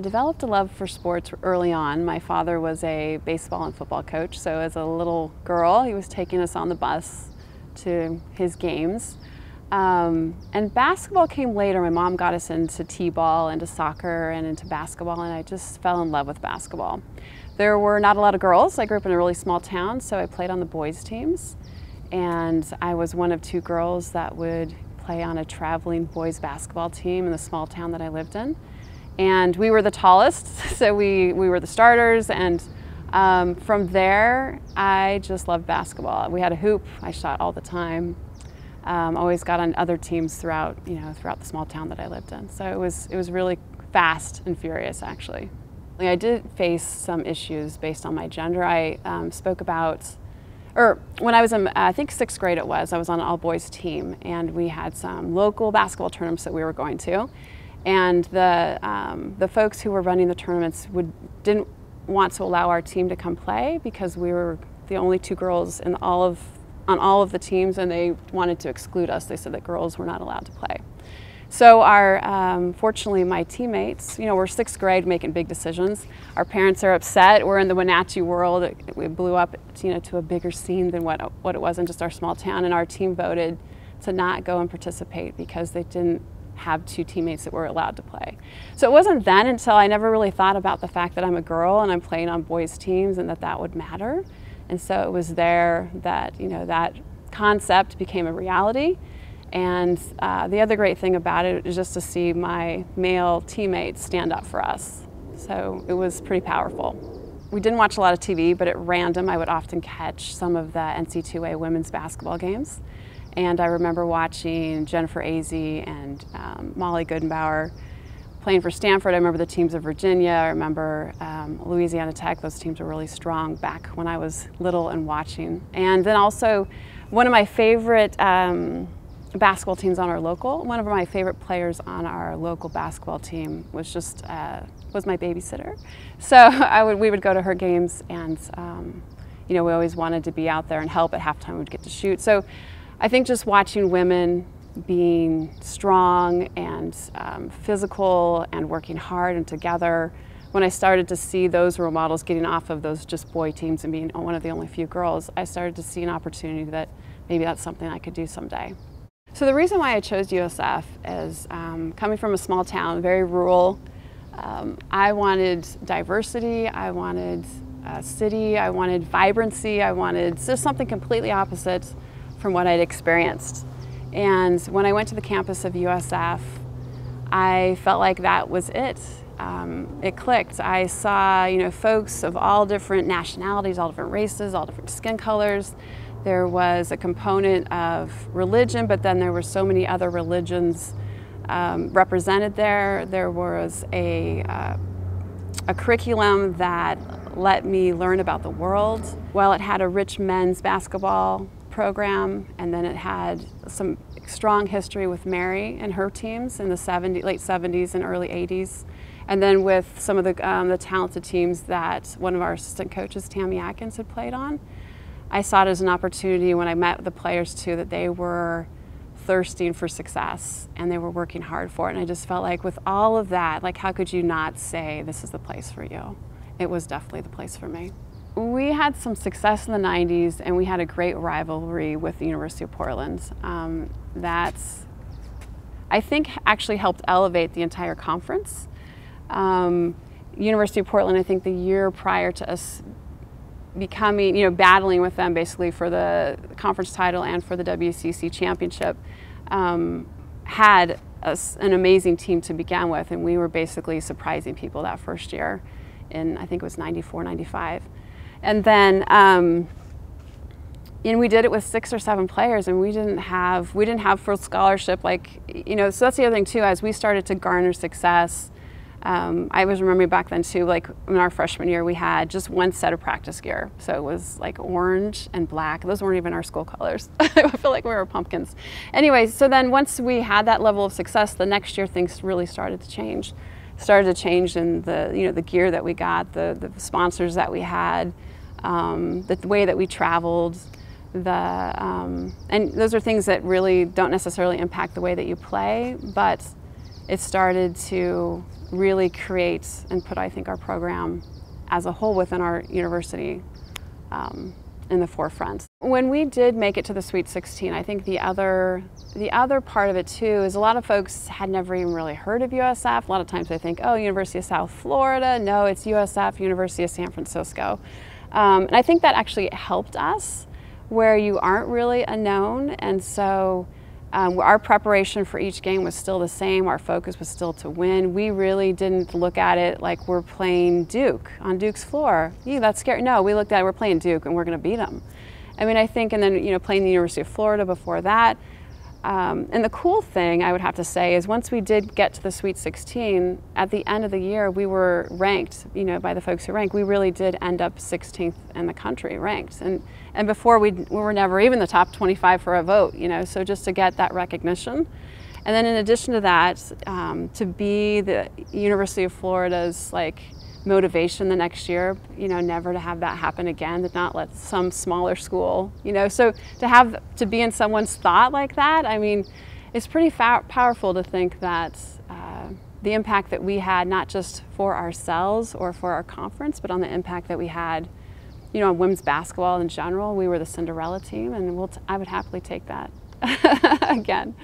I developed a love for sports early on. My father was a baseball and football coach, so as a little girl, he was taking us on the bus to his games. And basketball came later. My mom got us into t-ball, into soccer, and into basketball, and I just fell in love with basketball. There were not a lot of girls. I grew up in a really small town, so I played on the boys' teams, and I was one of 2 girls that would play on a traveling boys basketball team in the small town that I lived in. And we were the tallest, so we were the starters, and from there, I just loved basketball. We had a hoop. I shot all the time. Always got on other teams throughout the small town that I lived in. So it was really fast and furious, actually. I did face some issues based on my gender. I spoke about, or when I was in, I think 6th grade I was on an all-boys team, and we had some local basketball tournaments that we were going to. And the folks who were running the tournaments didn't want to allow our team to come play because we were the only 2 girls on all of the teams, and they wanted to exclude us. They said that girls were not allowed to play. So fortunately, my teammates, we're 6th grade making big decisions. Our parents are upset. We're in the Wenatchee world. We blew up, to a bigger scene than what it was in just our small town, and our team voted to not go and participate because they didn't have 2 teammates that were allowed to play. So it wasn't then until I never really thought about the fact that I'm a girl and I'm playing on boys' teams and that would matter. And so it was there that, that concept became a reality. And the other great thing about it is just to see my male teammates stand up for us. So it was pretty powerful. We didn't watch a lot of TV, but at random I would often catch some of the NC2A women's basketball games. And I remember watching Jennifer Azzi and Molly Goodenbauer playing for Stanford. I remember the teams of Virginia. I remember Louisiana Tech. Those teams were really strong back when I was little and watching. And then also one of my favorite basketball teams on our local, one of my favorite players on our local basketball team was just was my babysitter. So we would go to her games, and we always wanted to be out there and help. At halftime we'd get to shoot. So I think just watching women being strong and physical and working hard and together, when I started to see those role models getting off of those just boy teams and being one of the only few girls, I started to see an opportunity that maybe that's something I could do someday. So the reason why I chose USF is coming from a small town, very rural. I wanted diversity, I wanted a city, I wanted vibrancy, I wanted just something completely opposite from what I'd experienced. And when I went to the campus of USF, I felt like that was it. It clicked. I saw, folks of all different nationalities, all different races, all different skin colors. There was a component of religion, but then there were so many other religions represented there. There was a curriculum that let me learn about the world. Well, it had a rich men's basketball program, and then it had some strong history with Mary and her teams in the late 70s and early 80s. And then with some of the talented teams that one of our assistant coaches, Tammy Atkins, had played on. I saw it as an opportunity when I met the players too, that they were thirsting for success and they were working hard for it. And I just felt like with all of that, like how could you not say this is the place for you? It was definitely the place for me. We had some success in the 90s, and we had a great rivalry with the University of Portland. That's, I think, actually helped elevate the entire conference. University of Portland, I think the year prior to us becoming, battling with them basically for the conference title and for the WCC championship, had an amazing team to begin with, and we were basically surprising people that first year in, I think it was 94, 95. And then, and we did it with 6 or 7 players, and we didn't have full scholarship, so that's the other thing too, as we started to garner success. I was remembering back then too, like in our freshman year, we had just 1 set of practice gear. So it was like orange and black. Those weren't even our school colors. I feel like we were pumpkins. Anyway, so then once we had that level of success, the next year things really started to change. In the gear that we got, the sponsors that we had, the way that we traveled, and those are things that really don't necessarily impact the way that you play, but it started to really create and put, I think, our program as a whole within our university in the forefront. When we did make it to the Sweet 16, I think the other part of it too is a lot of folks had never even really heard of USF. A lot of times they think, oh, University of South Florida. No, it's USF, University of San Francisco. And I think that actually helped us where you aren't really a known, and so our preparation for each game was still the same. Our focus was still to win. We really didn't look at it like we're playing Duke on Duke's floor. That's scary. No, we looked at it, we're playing Duke and we're going to beat them. I mean, I think, and then playing the University of Florida before that. And the cool thing I would have to say is once we did get to the Sweet 16, at the end of the year we were ranked, by the folks who ranked. We really did end up 16th in the country ranked, and before we were never even the top 25 for a vote. So just to get that recognition, and then in addition to that, to be the University of Florida's motivation the next year, never to have that happen again, to not let some smaller school, so to be in someone's thought like that, I mean, it's pretty powerful to think that the impact that we had, not just for ourselves or for our conference, but on the impact that we had, on women's basketball in general. We were the Cinderella team, and I would happily take that again.